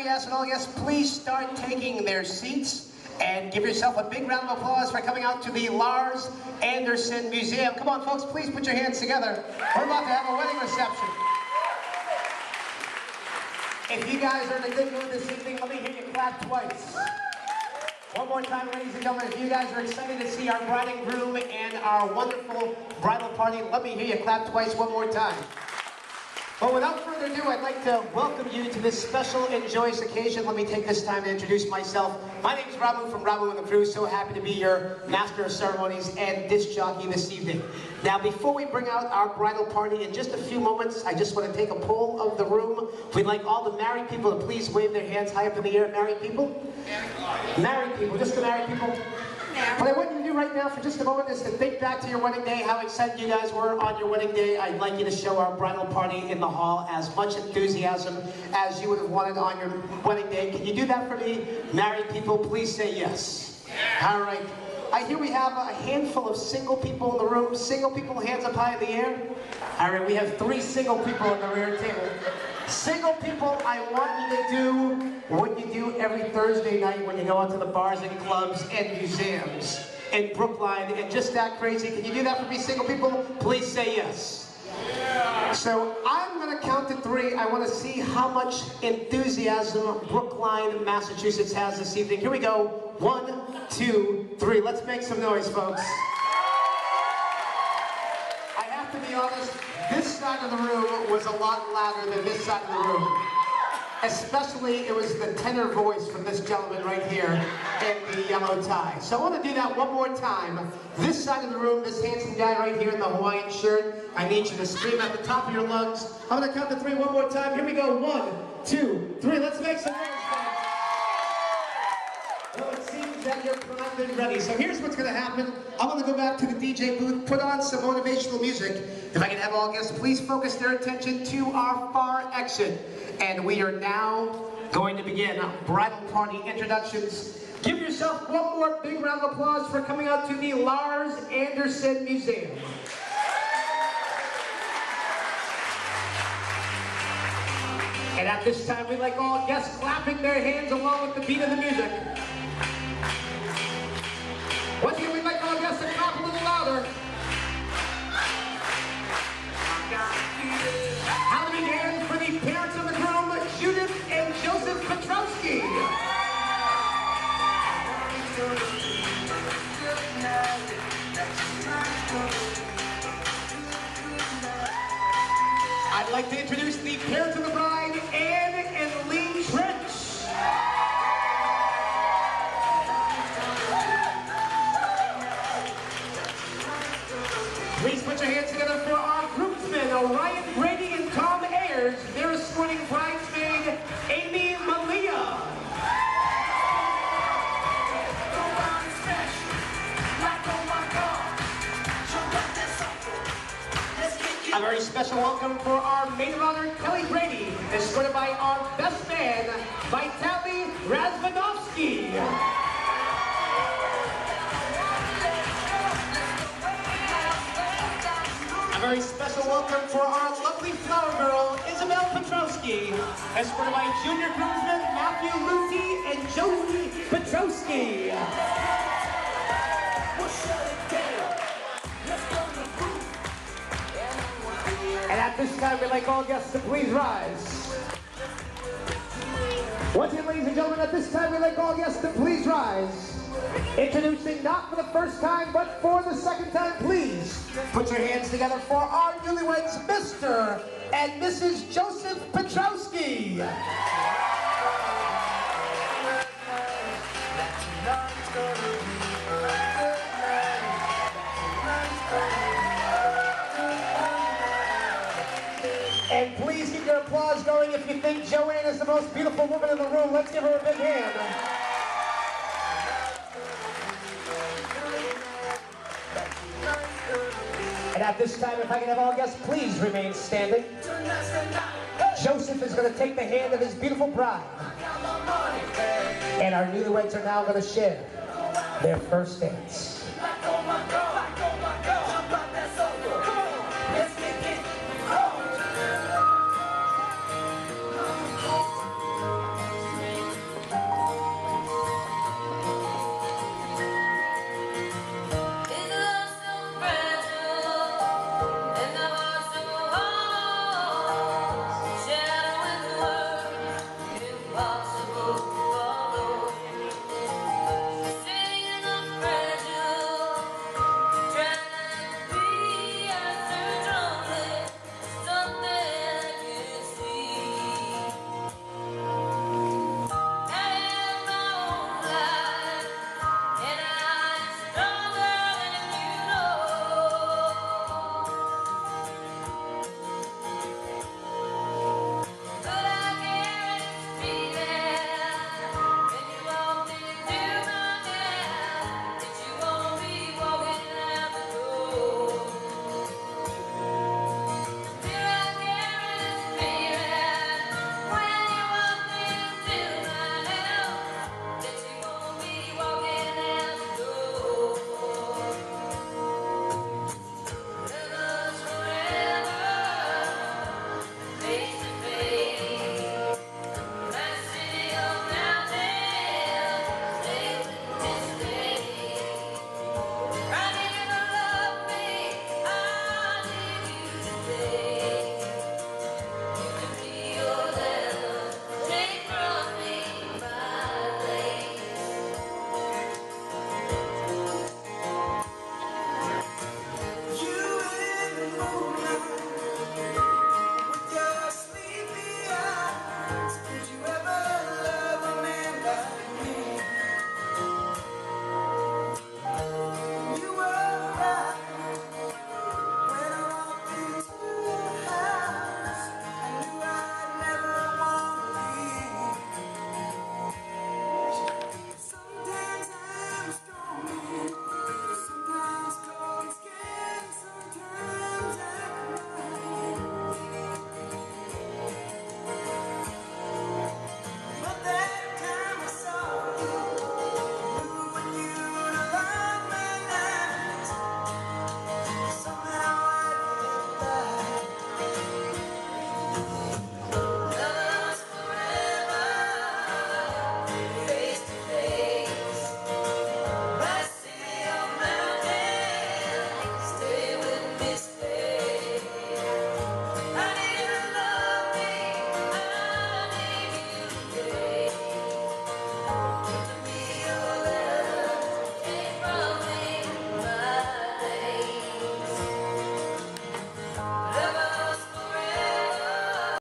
we ask that all guests please start taking their seats and give yourself a big round of applause for coming out to the Larz Anderson Museum. Come on, folks, please put your hands together. We're about to have a wedding reception. If you guys are in a good mood this evening, let me hear you clap twice. One more time, ladies and gentlemen, if you guys are excited to see our bride and groom and our wonderful bridal party, let me hear you clap twice one more time. But without further ado, I'd like to welcome you to this special and joyous occasion. Let me take this time to introduce myself. My name is Ramu from Ramu and the Crew. So happy to be your master of ceremonies and disc jockey this evening. Now, before we bring out our bridal party in just a few moments, I just want to take a poll of the room. We'd like all the married people to please wave their hands high up in the air. Married people? Married people, just the married people. What I want you to do right now for just a moment is to think back to your wedding day, how excited you guys were on your wedding day. I'd like you to show our bridal party in the hall as much enthusiasm as you would have wanted on your wedding day. Can you do that for me? Married people, please say yes. All right. I hear we have a handful of single people in the room. Single people, hands up high in the air. All right, we have 3 single people on the rear table. Single people, I want you to do what you do every Thursday night when you go out to the bars and clubs and museums in Brookline and just that crazy. Can you do that for me, single people? Please say yes. Yeah. So I'm going to count to 3. I want to see how much enthusiasm Brookline, Massachusetts has this evening. Here we go. 1, 2, 3. Let's make some noise, folks. I have to be honest. This side of the room was a lot louder than this side of the room. Especially, it was the tenor voice from this gentleman right here in the yellow tie. So I want to do that one more time. This side of the room, this handsome guy right here in the Hawaiian shirt, I need you to scream at the top of your lungs. I'm going to count to 3 one more time. Here we go. 1, 2, 3. Let's make some noise, guys. Well, it seems that you're primed and ready. So here's what's going to happen. I'm going to go back to the DJ booth, put on some motivational music. If I can have all guests please focus their attention to our far exit. And we are now going to begin bridal party introductions. Give yourself one more big round of applause for coming out to the Larz Anderson Museum. And at this time, we'd like all guests clapping their hands along with the beat of the music. Once again, we'd like all guests to clap a little louder. How many hands for the parents of the groom, Judith and Joseph Petrowski? I'd like to introduce the parents of the bride, Anne and Lee Trench. Please put your hands together for our groomsmen, Orion Brady and Tom Ayers. They're escorting bridesmaid, Amy Malia. A very special welcome for our maid of honor, Kelly Brady, escorted by our best man, Vitaly Razvanovsky. A very special welcome for our lovely flower girl, Isabel Petrowski, escorted by junior groomsmen, Matthew Lucy and Josie Petrowski. And at this time, we'd like all guests to please rise. Once again, ladies and gentlemen, at this time, we'd like all guests to please rise. Introducing, not for the first time, but for the second time, please put your hands together for our newlyweds, Mr. and Mrs. Joseph Petrowski. And please keep your applause going if you think Joanne is the most beautiful woman in the room. Let's give her a big hand. And at this time, if I can have all guests please remain standing. Joseph is going to take the hand of his beautiful bride. And our newlyweds are now going to share their first dance.